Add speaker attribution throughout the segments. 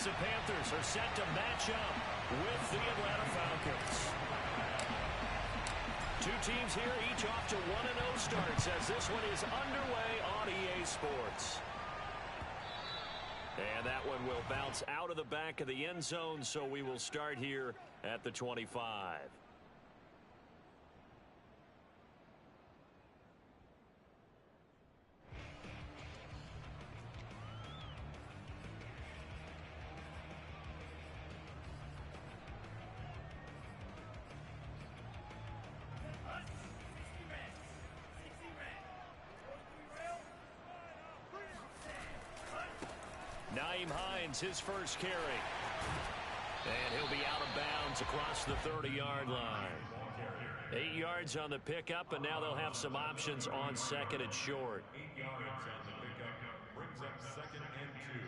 Speaker 1: the Panthers are set to match up with the Atlanta Falcons. Two teams here, each off to 1-0 starts as this one is underway on EA Sports. And that one will bounce out of the back of the end zone, so we will start here at the 25. His first carry. And he'll be out of bounds across the 30-yard line. 8 yards on the pickup, and now they'll have some options on second and short.
Speaker 2: 8 yards on the pickup brings up second and 2.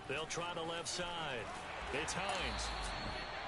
Speaker 1: They'll try the left side. It's Hines.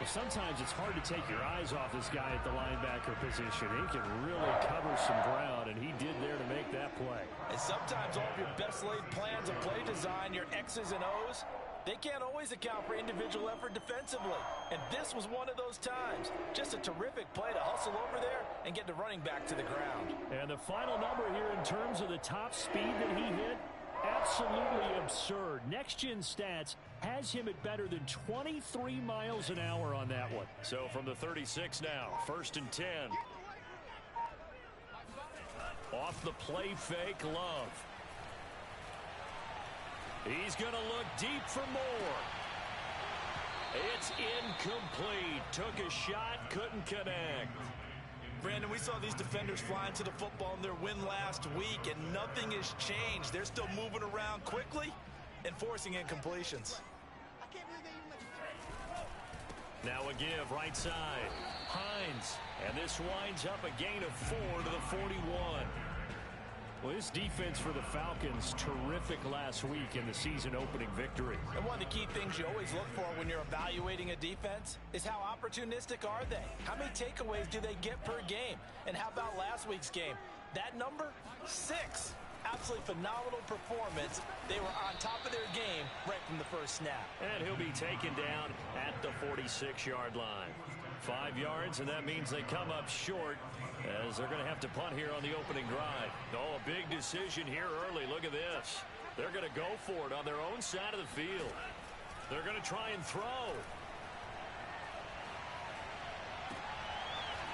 Speaker 3: Well, sometimes it's hard to take your eyes off this guy at the linebacker position. He can really cover some ground, and he did there to make that play.
Speaker 4: And sometimes all of your best laid plans of play design, your X's and O's, they can't always account for individual effort defensively. And this was one of those times. Just a terrific play to hustle over there and get the running back to the ground.
Speaker 3: And the final number here in terms of the top speed that he hit, absolutely absurd. Next-gen stats has him at better than 23 miles an hour on that one.
Speaker 1: So from the 36 now, 1st and 10. Off the play fake, Love. He's going to look deep for more. It's incomplete. Took a shot, couldn't connect.
Speaker 4: Brandon, we saw these defenders fly into the football in their win last week, and nothing has changed. They're still moving around quickly and forcing incompletions.
Speaker 1: Now a give, right side. Hines. And this winds up a gain of 4 to the 41.
Speaker 3: Well, this defense for the Falcons, terrific last week in the season-opening victory.
Speaker 4: And one of the key things you always look for when you're evaluating a defense is how opportunistic are they? How many takeaways do they get per game? And how about last week's game? That number? 6. Absolutely phenomenal performance. They were on top of their game right from the first snap.
Speaker 1: And he'll be taken down at the 46-yard line. 5 yards, and that means they come up short as they're going to have to punt here on the opening drive. Oh, a big decision here early. Look at this. They're going to go for it on their own side of the field. They're going to try and throw.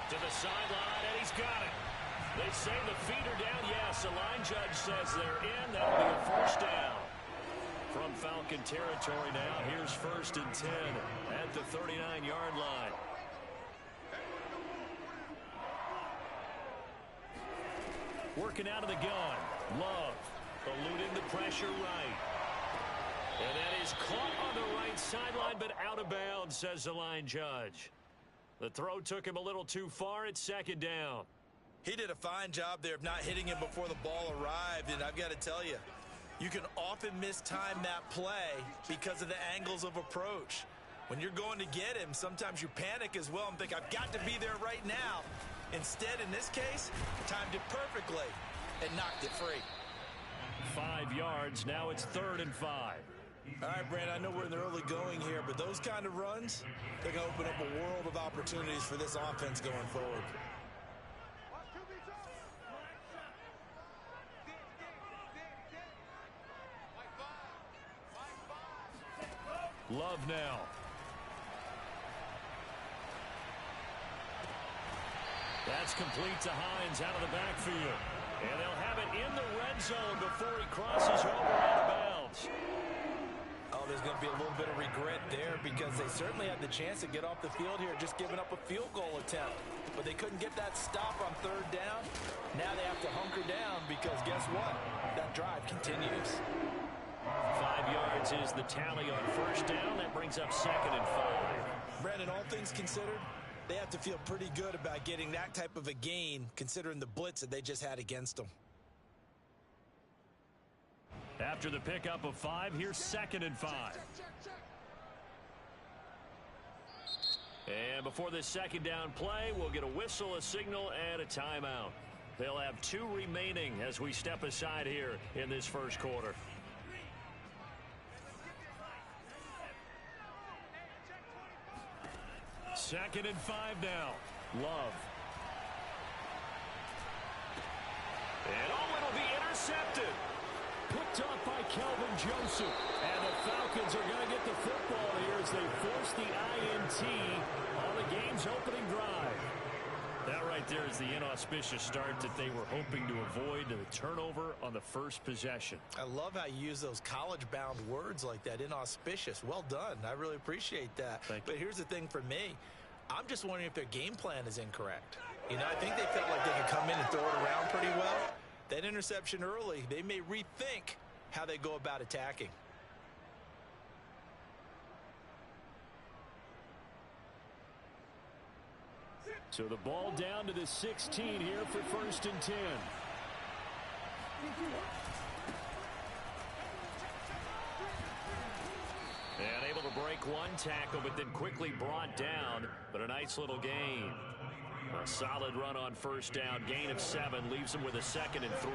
Speaker 1: To the sideline, and he's got it. They say the feet are down. Yes, the line judge says they're in. That'll be a first down. From Falcon territory now, here's 1st and 10 at the 39-yard line. Working out of the gun. Love eluding the pressure right. And that is caught on the right sideline, but out of bounds, says the line judge. The throw took him a little too far. It's 2nd down.
Speaker 4: He did a fine job there of not hitting him before the ball arrived, and I've got to tell you, you can often mistime that play because of the angles of approach. When you're going to get him, sometimes you panic as well and think, I've got to be there right now. Instead, in this case, timed it perfectly and knocked it free.
Speaker 1: 5 yards. Now it's 3rd and 5.
Speaker 4: All right, Brandon, I know we're in the early going here, but those kind of runs, they're going to open up a world of opportunities for this offense going forward.
Speaker 1: Love now. That's complete to Hines out of the backfield. And they'll have it in the red zone before he crosses over out of bounds.
Speaker 4: Oh, there's going to be a little bit of regret there because they certainly had the chance to get off the field here, just giving up a field goal attempt. But they couldn't get that stop on 3rd down. Now they have to hunker down because guess what? That drive continues.
Speaker 1: 5 yards is the tally on 1st down. That brings up 2nd and 5.
Speaker 4: Brandon, all things considered, they have to feel pretty good about getting that type of a gain considering the blitz that they just had against them.
Speaker 3: After the pickup of 5, here's 2nd and 5. And before this second down play, we'll get a whistle, a signal, and a timeout. They'll have 2 remaining as we step aside here in this first quarter. Second and 5 now. Love. And it'll be intercepted. Picked up by Kelvin Joseph. And the Falcons are going to get the football here as they force the INT on the game's opening drive. That right there is the inauspicious start that they were hoping to avoid, the turnover on the first possession.
Speaker 4: I love how you use those college-bound words like that, inauspicious. Well done. I really appreciate that. But here's the thing for me. I'm just wondering if their game plan is incorrect. You know, I think they felt like they could come in and throw it around pretty well. That interception early, they may rethink how they go about attacking.
Speaker 3: So the ball down to the 16 here for 1st and 10. And able to break one tackle, but then quickly brought down. But a nice little gain. A solid run on 1st down. Gain of 7 leaves them with a 2nd and 3.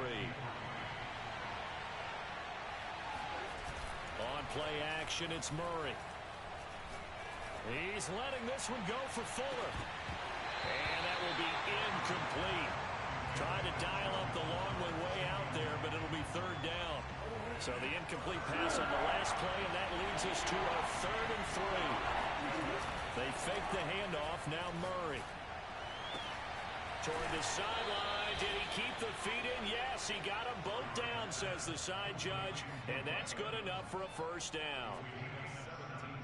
Speaker 3: On play action, it's Murray. He's letting this one go for Fuller. And that will be incomplete. Trying to dial up the long one way out there, but it'll be 3rd down. So the incomplete pass on the last play, and that leads us to a 3rd and 3. They fake the handoff. Now Murray. Toward the sideline. Did he keep the feet in? Yes, he got them both down, says the side judge. And that's good enough for a 1st down.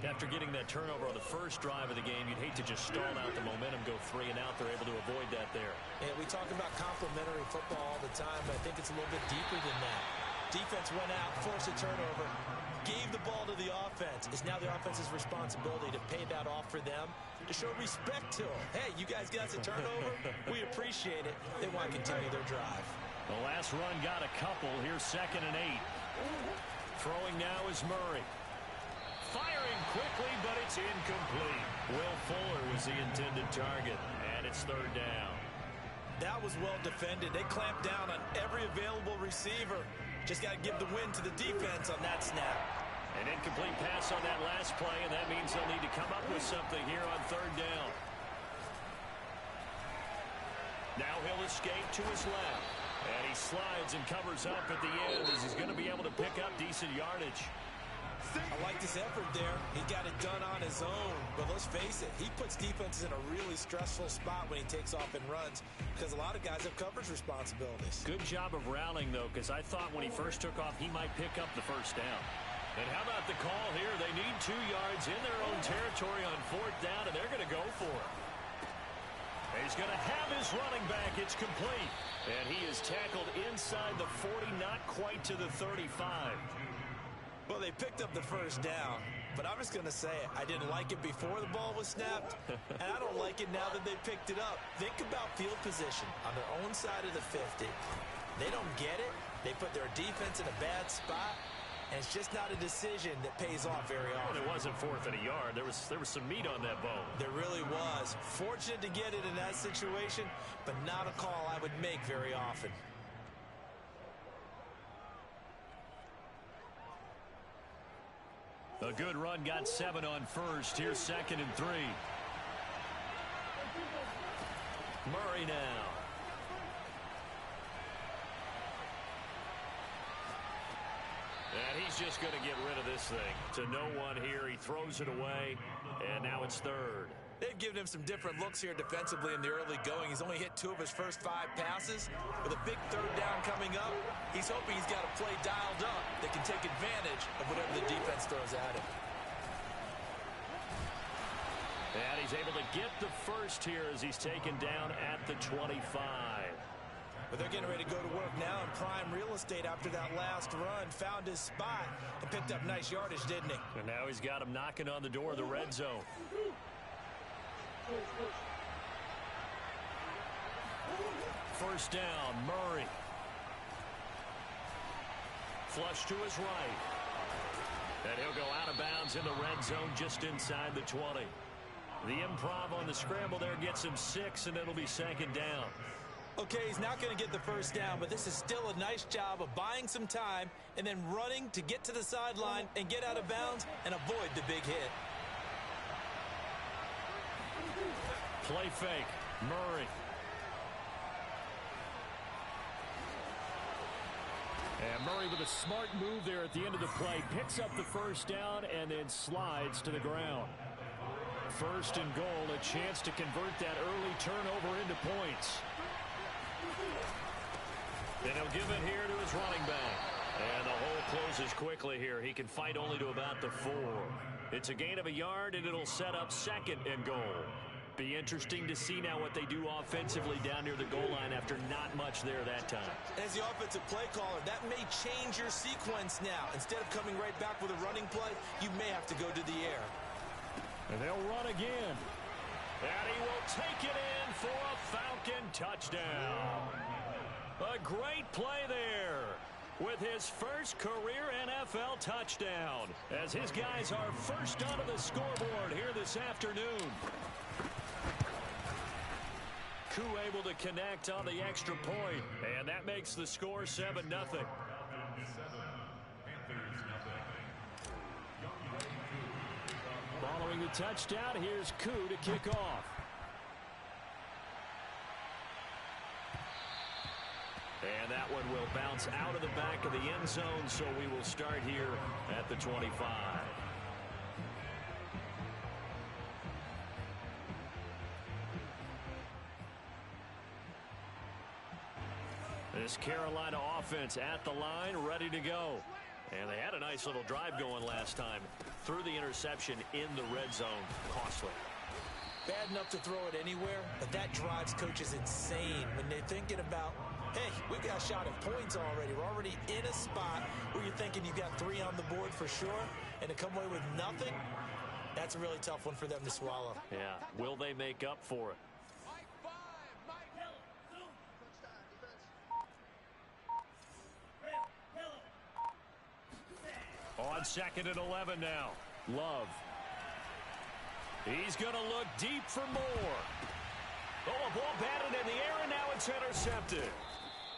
Speaker 3: After getting that turnover on the first drive of the game, you'd hate to just stall out the momentum, go 3 and out. They're able to avoid that there.
Speaker 4: Yeah, we talk about complementary football all the time, but I think it's a little bit deeper than that. Defense went out, forced a turnover, gave the ball to the offense. It's now the offense's responsibility to pay that off for them, to show respect to them. Hey, you guys got us a turnover? We appreciate it. They want to continue their drive.
Speaker 3: The last run got a couple. Here's 2nd and 8. Throwing now is Murray. Firing quickly, but it's incomplete. Will Fuller was the intended target, and it's 3rd down.
Speaker 4: That was well defended. They clamped down on every available receiver. Just got to give the win to the defense on that snap.
Speaker 3: An incomplete pass on that last play, and that means they'll need to come up with something here on 3rd down. Now he'll escape to his left. And he slides and covers up at the end as he's going to be able to pick up decent yardage.
Speaker 4: I like this effort there. He got it done on his own. But let's face it, he puts defenses in a really stressful spot when he takes off and runs because a lot of guys have coverage responsibilities.
Speaker 3: Good job of rallying, though, because I thought when he first took off, he might pick up the 1st down. And how about the call here? They need 2 yards in their own territory on 4th down, and they're going to go for it. He's going to have his running back. It's complete. And he is tackled inside the 40, not quite to the 35.
Speaker 4: Well, they picked up the 1st down, but I'm just going to say it. I didn't like it before the ball was snapped, and I don't like it now that they picked it up. Think about field position on their own side of the 50. They don't get it. They put their defense in a bad spot, and it's just not a decision that pays off very often.
Speaker 3: It wasn't 4th and a yard. There was some meat on that bone.
Speaker 4: There really was. Fortunate to get it in that situation, but not a call I would make very often.
Speaker 3: A good run, got 7 on 1st. Here's 2nd and 3. Murray now. And he's just going to get rid of this thing. To no one here. He throws it away, and now it's 3rd.
Speaker 4: They've given him some different looks here defensively in the early going. He's only hit 2 of his first 5 passes. With a big 3rd down coming up, he's hoping he's got a play dialed up that can take advantage of whatever the defense throws at him.
Speaker 3: And he's able to get the 1st here as he's taken down at the 25.
Speaker 4: But they're getting ready to go to work now in prime real estate after that last run. Found his spot and picked up nice yardage, didn't he?
Speaker 3: And now he's got him knocking on the door of the red zone. 1st down, Murray.
Speaker 1: flush to his right. And he'll go out of bounds in the red zone just inside the 20. The improv on the scramble there gets him 6, and it'll be second down.
Speaker 4: Okay, he's not going to get the first down, but this is still a nice job of buying some time and then running to get to the sideline and get out of bounds and avoid the big hit.
Speaker 1: Play fake. Murray. And Murray with a smart move there at the end of the play. Picks up the first down and then slides to the ground. First and goal, a chance to convert that early turnover into points. Then he'll give it here to his running back. And the hole closes quickly here. He can fight only to about the 4. It's a gain of a yard, and it'll set up second and goal. Be interesting to see now what they do offensively down near the goal line after not much there that time.
Speaker 4: As the offensive play caller, that may change your sequence now. Instead of coming right back with a running play, you may have to go to the air.
Speaker 1: And they'll run again. And he will take it in for a Falcon touchdown. A great play there with his first career NFL touchdown as his guys are first onto the scoreboard here this afternoon. Koo able to connect on the extra point, and that makes the score 7-0. Following the touchdown, here's Koo to kick off. And that one will bounce out of the back of the end zone, so we will start here at the 25. This Carolina offense at the line, ready to go. And they had a nice little drive going last time. Threw the interception in the red zone. Costly.
Speaker 4: Bad enough to throw it anywhere, but that drives coaches insane when they're thinking about, hey, we got a shot at points already. We're already in a spot where you're thinking you've got 3 on the board for sure, and to come away with nothing, that's a really tough one for them to swallow.
Speaker 1: Yeah, will they make up for it? On second and 11 now. Love. He's going to look deep for more. Oh, a ball batted in the air, and now it's intercepted.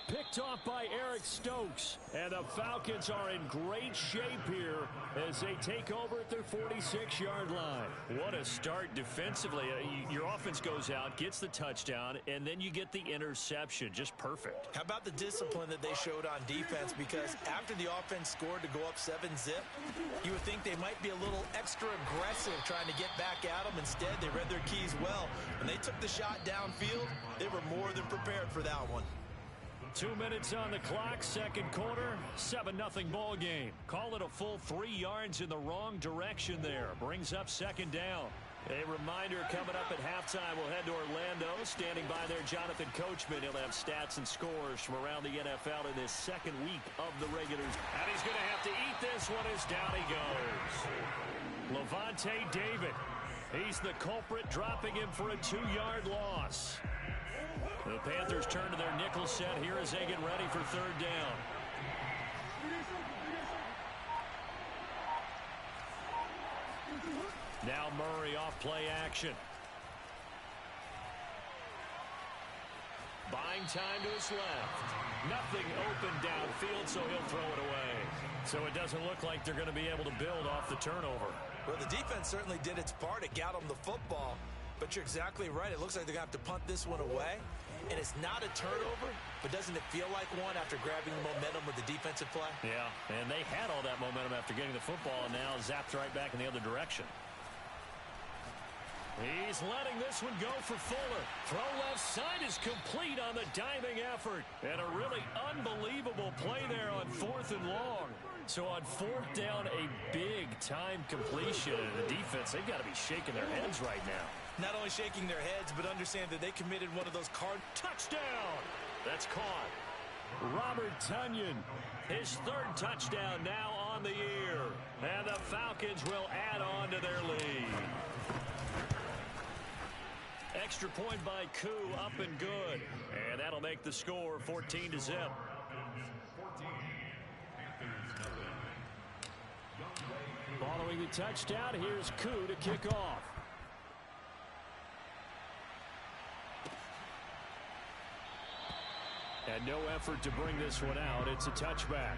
Speaker 1: Picked off by Eric Stokes. And the Falcons are in great shape here as they take over at their 46-yard line. What a start defensively. Your offense goes out, gets the touchdown, and then you get the interception. Just perfect.
Speaker 4: How about the discipline that they showed on defense? Because after the offense scored to go up 7-zip, you would think they might be a little extra aggressive trying to get back at them. Instead, they read their keys well. When they took the shot downfield, they were more than prepared for that one.
Speaker 1: 2 minutes on the clock, second quarter, 7-0 ball game. Call it a full 3 yards in the wrong direction there. Brings up second down. A reminder coming up at halftime, we'll head to Orlando. Standing by there, Jonathan Coachman. He'll have stats and scores from around the NFL in this second week of the regulars. And he's going to have to eat this one as down he goes. Levante David. He's the culprit, dropping him for a 2-yard loss. The Panthers turn to their nickel set here as they get ready for third down. Now Murray off play action. Buying time to his left. Nothing open downfield, so he'll throw it away. So it doesn't look like they're going to be able to build off the turnover.
Speaker 4: Well, the defense certainly did its part. It got them the football. But you're exactly right. It looks like they're going to have to punt this one away. And it's not a turnover, but doesn't it feel like one after grabbing the momentum with the defensive play?
Speaker 1: Yeah, and they had all that momentum after getting the football, and now zapped right back in the other direction. He's letting this one go for Fuller. Throw left side is complete on the diving effort. And a really unbelievable play there on 4th and long. So on 4th down, a big-time completion. And the defense, they've got to be shaking their heads right now.
Speaker 4: Not only shaking their heads, but understand that they committed one of those
Speaker 1: touchdown. That's caught. Robert Tonyan, his 3rd touchdown now on the year. And the Falcons will add on to their lead. Extra point by Koo, up and good. And that'll make the score 14-0.
Speaker 3: Following the touchdown, here's Koo to kick off. And no effort to bring this one out. It's a touchback.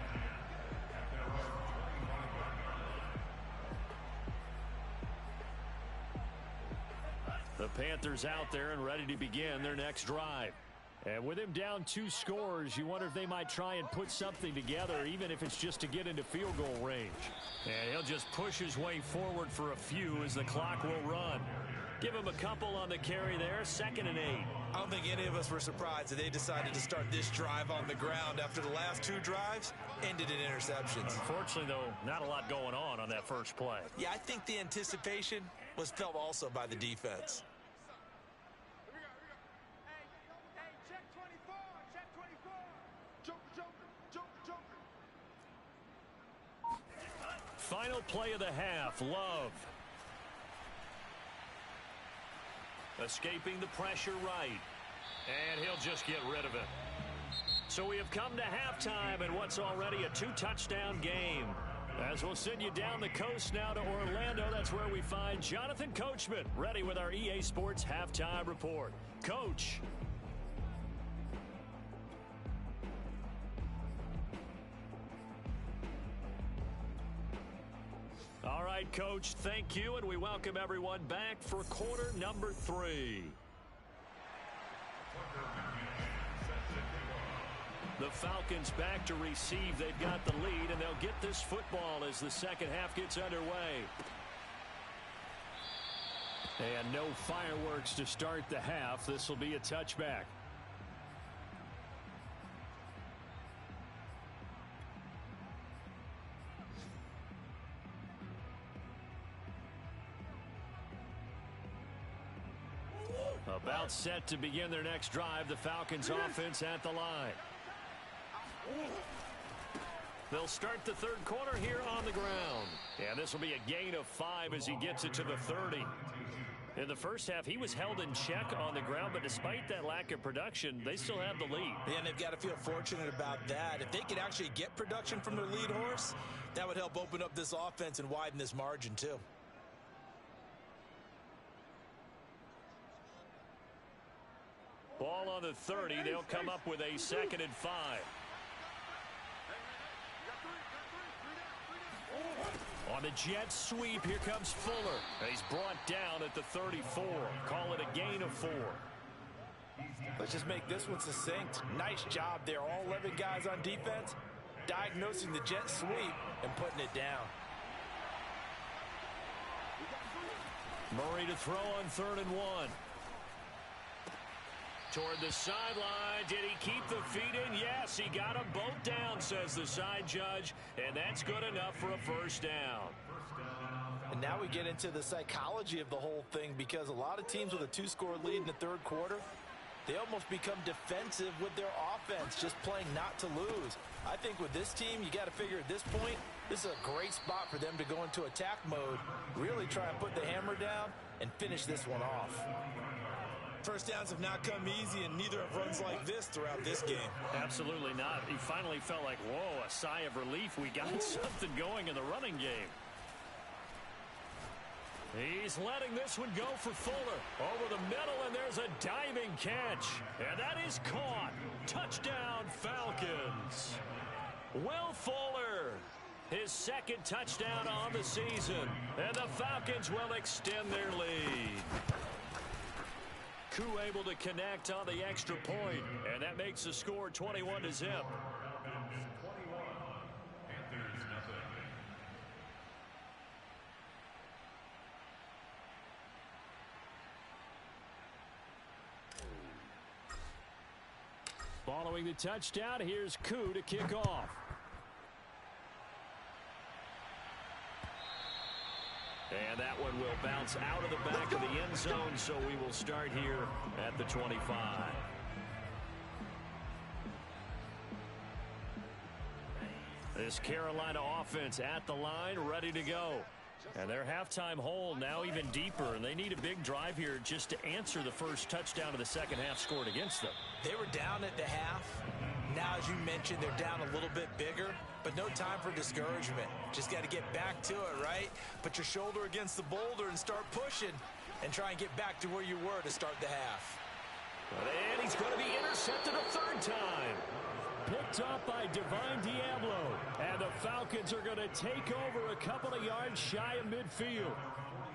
Speaker 3: The Panthers out there and ready to begin their next drive. And with him down 2 scores, you wonder if they might try and put something together, even if it's just to get into field goal range. And he'll just push his way forward for a few as the clock will run. Give him a couple on the carry there, 2nd and 8.
Speaker 4: I don't think any of us were surprised that they decided to start this drive on the ground after the last 2 drives ended in interceptions.
Speaker 1: Unfortunately, though, not a lot going on that first play.
Speaker 4: Yeah, I think the anticipation was felt also by the defense.
Speaker 3: Final play of the half, Love.
Speaker 1: Escaping the pressure right. And he'll just get rid of it. So we have come to halftime in what's already a 2-touchdown game. As we'll send you down the coast now to Orlando, that's where we find Jonathan Coachman, ready with our EA Sports Halftime Report. Coach. All right, Coach, thank you, and we welcome everyone back for quarter number 3. The Falcons back to receive. They've got the lead, and they'll get this football as the second half gets underway. And no fireworks to start the half. This will be a touchback. About set to begin their next drive. The Falcons offense at the line. They'll start the third quarter here on the ground. And this will be a gain of 5 as he gets it to the 30. In the first half, he was held in check on the ground, but despite that lack of production, they still have the lead.
Speaker 4: And they've got to feel fortunate about that. If they could actually get production from their lead horse, that would help open up this offense and widen this margin too.
Speaker 1: Ball on the 30. They'll come up with a 2nd and 5. On the jet sweep, here comes Fuller. He's brought down at the 34. Call it a gain of 4.
Speaker 4: Let's just make this one succinct. Nice job there. All 11 guys on defense diagnosing the jet sweep and putting it down.
Speaker 1: Murray to throw on 3rd and 1. Toward the sideline. Did he keep the feet in? Yes, he got them both down, says the side judge. And that's good enough for a first down.
Speaker 4: And now we get into the psychology of the whole thing, because a lot of teams with a 2-score lead in the third quarter, they almost become defensive with their offense, just playing not to lose. I think with this team, you got to figure at this point, this is a great spot for them to go into attack mode, really try and put the hammer down and finish this one off. First downs have not come easy, and neither have runs like this throughout this game.
Speaker 1: Absolutely not. He finally felt like, whoa, a sigh of relief. We got something going in the running game. He's letting this one go for Fuller. Over the middle, and there's a diving catch. And that is caught. Touchdown, Falcons. Will Fuller, his 2nd touchdown on the season. And the Falcons will extend their lead. Koo able to connect on the extra point, and that makes the score 21-0. Following the touchdown, here's Koo to kick off. And that one will bounce out of the back of the end zone, so we will start here at the 25. This Carolina offense at the line, ready to go. And their halftime hole now even deeper, and they need a big drive here just to answer the first touchdown of the second half scored against them.
Speaker 4: They were down at the half. Now, as you mentioned, they're down a little bit bigger, but no time for discouragement. Just got to get back to it, right? Put your shoulder against the boulder and start pushing and try and get back to where you were to start the half.
Speaker 3: And he's going to be intercepted a third time. Picked up by Divine Diablo. And the Falcons are going to take over a couple of yards shy of midfield.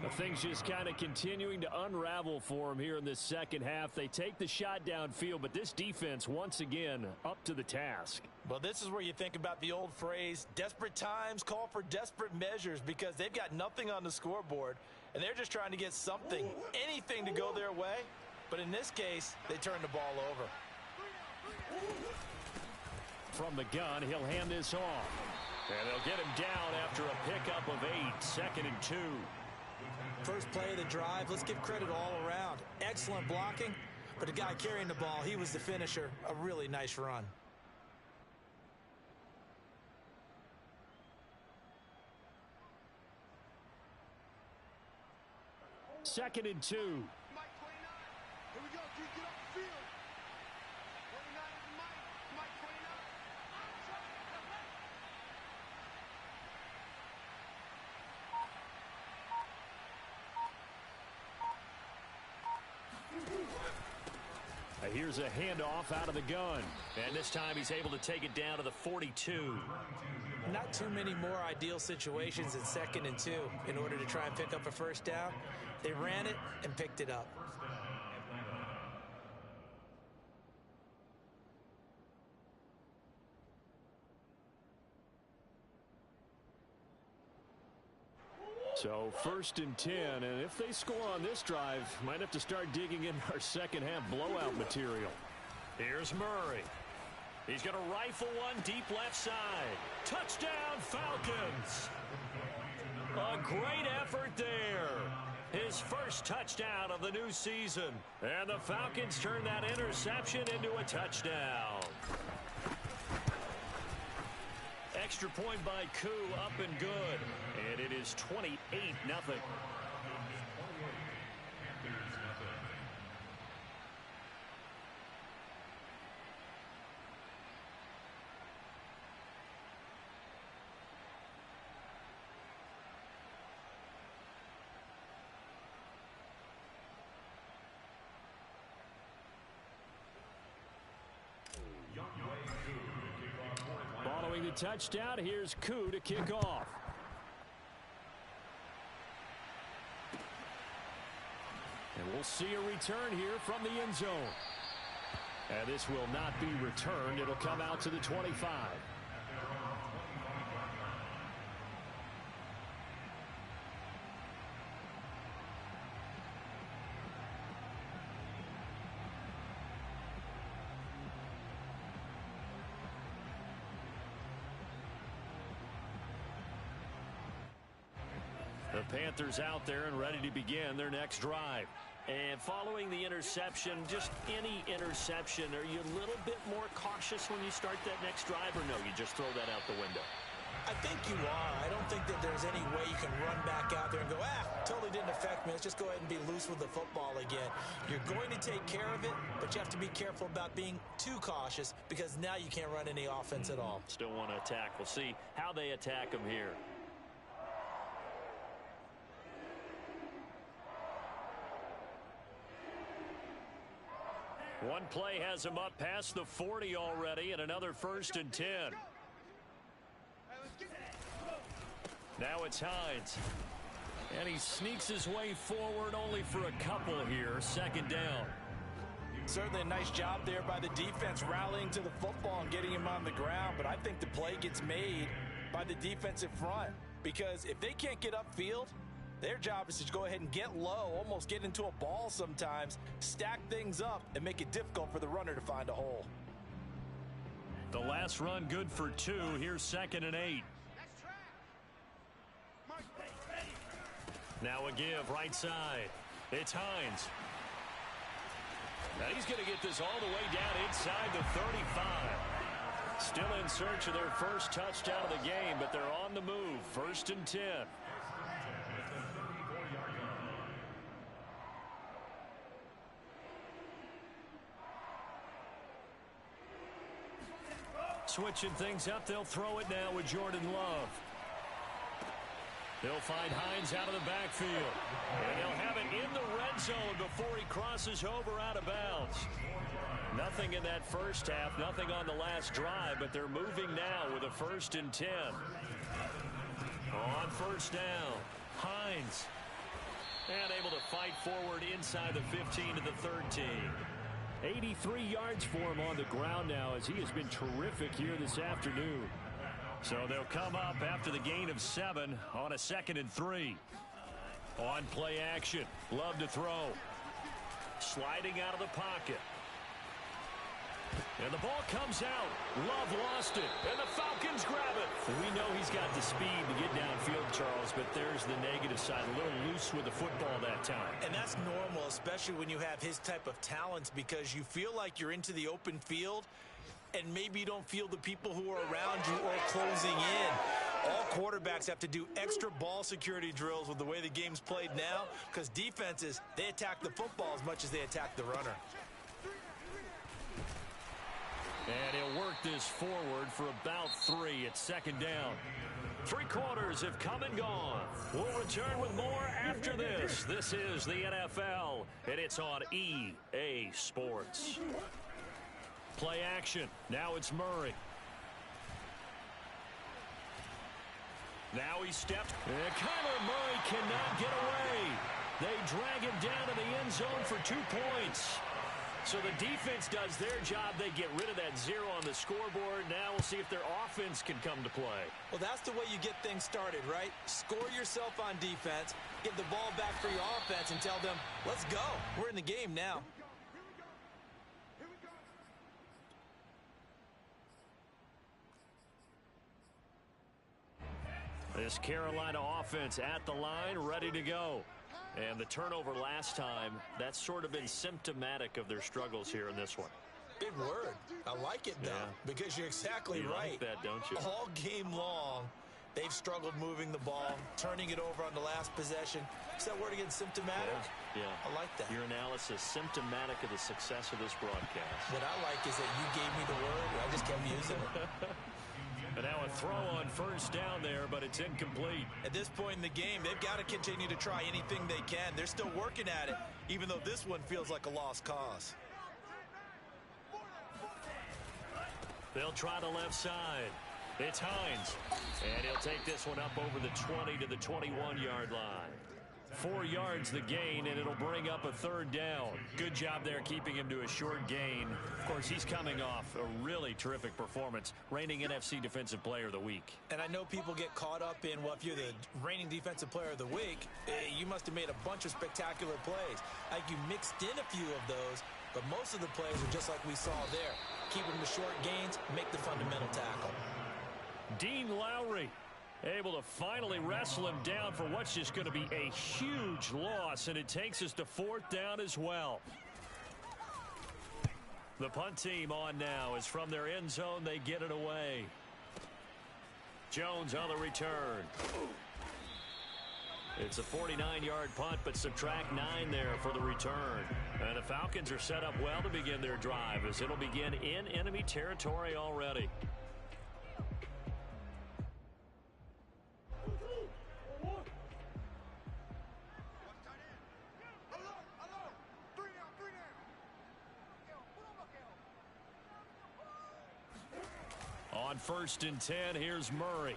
Speaker 3: The thing's just kind of continuing to unravel for them here in this second half. They take the shot downfield, but this defense, once again, up to the task.
Speaker 4: Well, this is where you think about the old phrase, desperate times call for desperate measures, because they've got nothing on the scoreboard, and they're just trying to get something, anything to go their way. But in this case, they turn the ball over.
Speaker 3: From the gun, he'll hand this off. And they'll get him down after a pickup of 8, 2nd and 2.
Speaker 4: First play of the drive, let's give credit all around. Excellent blocking, but the guy carrying the ball, he was the finisher. A really nice run.
Speaker 3: Second and 2.
Speaker 5: Mike 29. Here we go. Get off the field. 29 is Mike. Mike 29.
Speaker 3: Here's a handoff out of the gun. And this time he's able to take it down to the 42.
Speaker 4: Not too many more ideal situations in 2nd and 2 in order to try and pick up a first down. They ran it and picked it up.
Speaker 3: So 1st and 10, and if they score on this drive, might have to start digging in our second half blowout material.
Speaker 1: Here's Murray. He's going to rifle one deep left side. Touchdown, Falcons. A great effort there. His first touchdown of the new season. And the Falcons turn that interception into a touchdown. Extra point by Koo, up and good. And it is 28-0.
Speaker 3: Following the touchdown, here's Koo to kick off. And we'll see a return here from the end zone. And this will not be returned. It'll come out to the 25.
Speaker 1: The Panthers out there and ready to begin their next drive. And following the interception, just any interception, are you a little bit more cautious when you start that next drive, or no, you just throw that out the window?
Speaker 4: I think you are. I don't think that there's any way you can run back out there and go, totally didn't affect me. Let's just go ahead and be loose with the football again. You're going to take care of it, but you have to be careful about being too cautious, because now you can't run any offense at all.
Speaker 1: Still want to attack. We'll see how they attack them here. One play has him up past the 40 already, and another 1st and 10. Now it's Hines. And he sneaks his way forward only for a couple here. 2nd down.
Speaker 4: Certainly a nice job there by the defense rallying to the football and getting him on the ground. But I think the play gets made by the defensive front, because if they can't get upfield, their job is to go ahead and get low, almost get into a ball sometimes, stack things up, and make it difficult for the runner to find a hole.
Speaker 1: The last run good for 2. Here's 2nd and 8. Now a give right side. It's Hines. Now he's going to get this all the way down inside the 35. Still in search of their first touchdown of the game, but they're on the move. 1st and 10.
Speaker 3: switching things up. They'll throw it now with Jordan Love. They'll find Hines out of the backfield. And they'll have it in the red zone before he crosses over out of bounds. Nothing in that first half, nothing on the last drive, but they're moving now with a 1st and 10. On first down, Hines. And able to fight forward inside the 15 to the 13. 83 yards for him on the ground now as he has been terrific here this afternoon. So they'll come up after the gain of 7 on a 2nd and 3. On play action, Love to throw. Sliding out of the pocket. And the ball comes out. Love lost it. And the Falcons grab it. We know he's got the speed to get downfield, Charles, but there's the negative side. A little loose with the football that time.
Speaker 4: And that's normal, especially when you have his type of talents, because you feel like you're into the open field and maybe you don't feel the people who are around you or closing in. All quarterbacks have to do extra ball security drills with the way the game's played now, because defenses, they attack the football as much as they attack the runner.
Speaker 3: And he'll work this forward for about 3 at 2nd down. 3 quarters have come and gone. We'll return with more after this. This is the NFL, and it's on EA Sports. Play action. Now it's Murray. Now he steps. And Kyler Murray cannot get away. They drag him down to the end zone for 2 points. So the defense does their job. They get rid of that 0 on the scoreboard. Now we'll see if their offense can come to play.
Speaker 4: Well, that's the way you get things started, right? Score yourself on defense, get the ball back for your offense, and tell them, let's go. We're in the game now.
Speaker 3: This Carolina offense at the line, ready to go. And the turnover last time, that's sort of been symptomatic of their struggles here in this one.
Speaker 4: Big word. I like it, though, because you're exactly right.
Speaker 3: You like that, don't you?
Speaker 4: All game long, they've struggled moving the ball, turning it over on the last possession. Is that word again, symptomatic?
Speaker 3: Yeah.
Speaker 4: I like that.
Speaker 3: Your analysis, symptomatic of the success of this broadcast.
Speaker 4: What I like is that you gave me the word, and I just kept using it.
Speaker 3: And now a throw on first down there, but it's incomplete.
Speaker 4: At this point in the game, they've got to continue to try anything they can. They're still working at it, even though this one feels like a lost cause.
Speaker 3: They'll try the left side. It's Hines. And he'll take this one up over the 20 to the 21-yard line. 4 yards the gain, and it'll bring up a 3rd down. Good job there keeping him to a short gain. Of course, he's coming off a really terrific performance, reigning NFC Defensive Player of the Week.
Speaker 4: And I know people get caught up in, well, if you're the reigning Defensive Player of the Week, you must have made a bunch of spectacular plays. Like you mixed in a few of those, but most of the plays are just like we saw there. Keep them to short gains, make the fundamental tackle.
Speaker 3: Dean Lowry able to finally wrestle him down for what's just going to be a huge loss, and it takes us to 4th down as well. The punt team on now is from their end zone. They get it away. Jones on the return. It's a 49-yard punt, but subtract 9 there for the return. And the Falcons are set up well to begin their drive, as it'll begin in enemy territory already. On 1st and 10, here's Murray.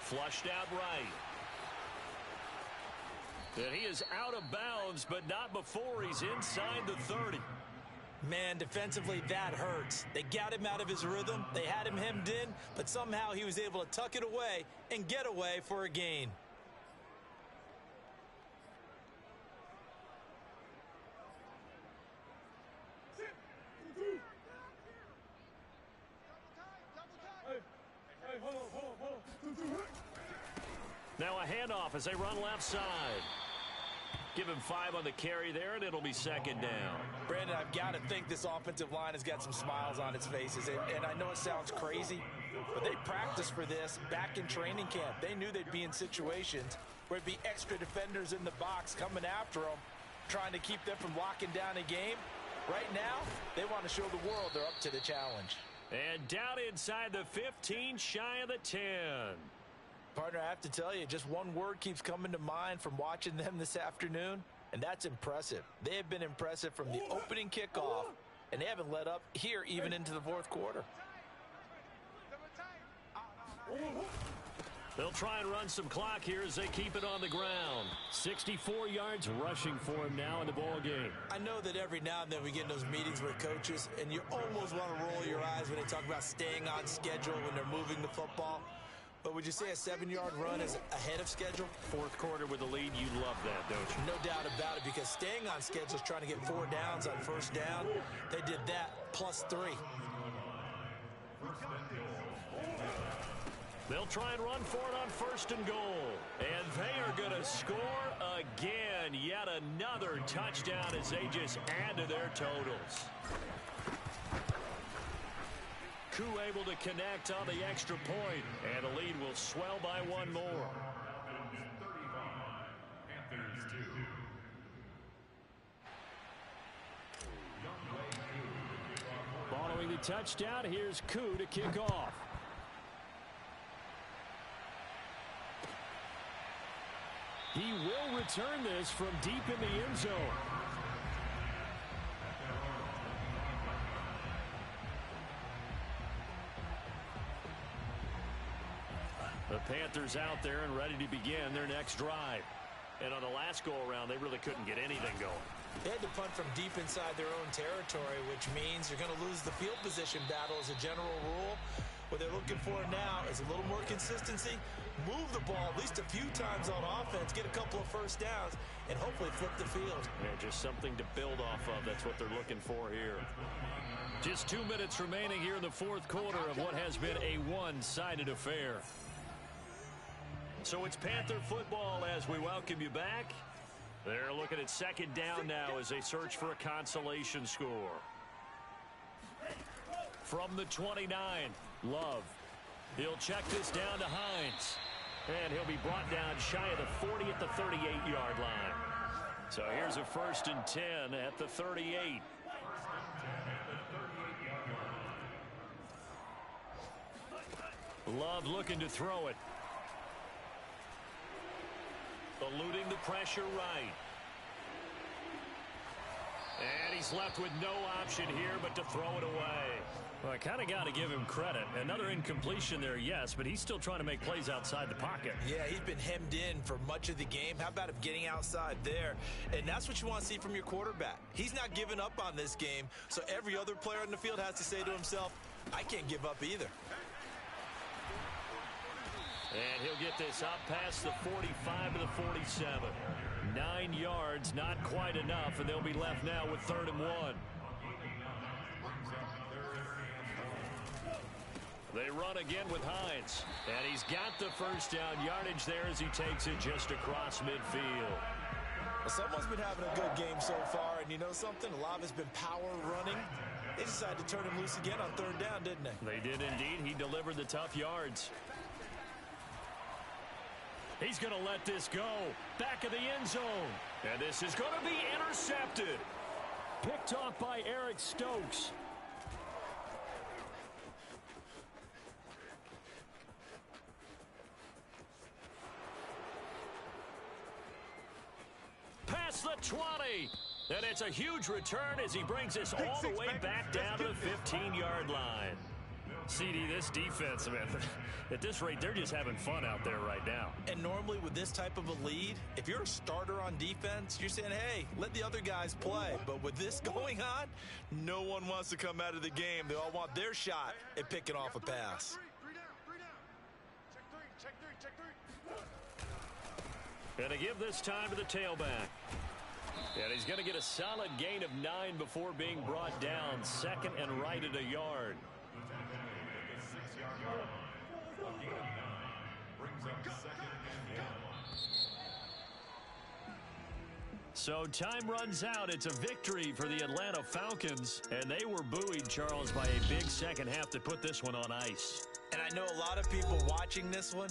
Speaker 3: Flushed out right. And he is out of bounds, but not before he's inside the 30.
Speaker 4: Man, defensively, that hurts. They got him out of his rhythm. They had him hemmed in, but somehow he was able to tuck it away and get away for a gain.
Speaker 3: Now a handoff as they run left side. Give him 5 on the carry there, and it'll be 2nd down.
Speaker 4: Brandon, I've got to think this offensive line has got some smiles on its faces. And I know it sounds crazy, but they practiced for this back in training camp. They knew they'd be in situations where it'd be extra defenders in the box coming after them, trying to keep them from locking down a game. Right now, they want to show the world they're up to the challenge.
Speaker 1: And down inside the 15, shy of the 10.
Speaker 4: Partner, I have to tell you, just one word keeps coming to mind from watching them this afternoon, and that's impressive. They have been impressive from the opening kickoff, and they haven't let up here even into the fourth quarter.
Speaker 1: They'll try and run some clock here as they keep it on the ground. 64 yards rushing for him now in the ball game.
Speaker 4: I know that every now and then we get in those meetings with coaches, and you almost want to roll your eyes when they talk about staying on schedule when they're moving the football. But would you say a 7-yard run is ahead of schedule?
Speaker 1: Fourth quarter with the lead, you love that, don't you?
Speaker 4: No doubt about it, because staying on schedule is trying to get 4 downs on first down. They did that plus 3.
Speaker 1: They'll try and run for it on first and goal. And they are going to score again. Yet another touchdown as they just add to their totals. Koo able to connect on the extra point, and the lead will swell by 1 more.
Speaker 2: Panthers 2.
Speaker 1: Following the touchdown, here's Koo to kick off. He will return this from deep in the end zone. The Panthers out there and ready to begin their next drive. And on the last go-around, they really couldn't get anything going.
Speaker 4: They had to punt from deep inside their own territory, which means you're going to lose the field position battle as a general rule. What they're looking for now is a little more consistency, move the ball at least a few times on offense, get a couple of first downs, and hopefully flip the field.
Speaker 1: Yeah, just something to build off of. That's what they're looking for here. Just 2 minutes remaining here in the fourth quarter of what has been a one-sided affair. So it's Panther football as we welcome you back. They're looking at second down now as they search for a consolation score. From the 29, Love. He'll check this down to Hines. And he'll be brought down shy of the 40 at the 38-yard line. So here's a 1st and 10 at the 38. Love looking to throw it. Eluding the pressure right. And he's left with no option here but to throw it away. Well, I kind of got to give him credit. Another incompletion there, yes, but he's still trying to make plays outside the pocket.
Speaker 4: Yeah, he's been hemmed in for much of the game. How about him getting outside there? And that's what you want to see from your quarterback. He's not giving up on this game, so every other player on the field has to say to himself, I can't give up either.
Speaker 1: And he'll get this up past the 45 to the 47. 9 yards, not quite enough, and they'll be left now with 3rd and 1. They run again with Hines. And he's got the first down yardage there as he takes it just across midfield.
Speaker 4: Well, someone's been having a good game so far, and you know something? A lot of it's been power running. They decided to turn him loose again on 3rd down, didn't they?
Speaker 1: They did indeed. He delivered the tough yards. He's going to let this go. Back of the end zone. And this is going to be intercepted. Picked off by Eric Stokes. Past the 20. And it's a huge return as he brings this all the way back down to the 15-yard line. CD, this defense, man, at this rate, they're just having fun out there right now.
Speaker 4: And normally with this type of a lead, if you're a starter on defense, you're saying, hey, let the other guys play. But with this going on, no one wants to come out of the game. They all want their shot at picking off a pass.
Speaker 5: Three down. Check three.
Speaker 1: Going to give this time to the tailback. And he's going to get a solid gain of 9 before being brought down. 2nd and right at a yard. So time runs out. It's a victory for the Atlanta Falcons. And they were buoyed, Charles, by a big second half to put this one on ice.
Speaker 4: And I know a lot of people watching this one,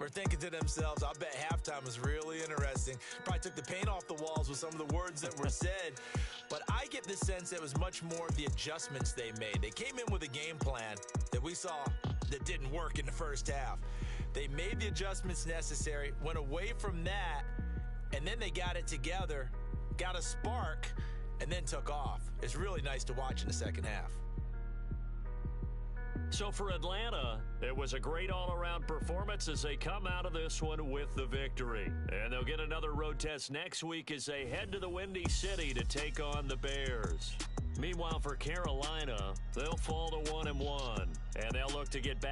Speaker 4: were thinking to themselves, I bet halftime was really interesting. Probably took the paint off the walls with some of the words that were said. But I get the sense it was much more of the adjustments they made. They came in with a game plan that we saw that didn't work in the first half. They made the adjustments necessary, went away from that, and then they got it together, got a spark, and then took off. It's really nice to watch in the second half.
Speaker 1: So for Atlanta, it was a great all-around performance as they come out of this one with the victory. And they'll get another road test next week as they head to the Windy City to take on the Bears. Meanwhile, for Carolina, they'll fall to 1-1, and they'll look to get back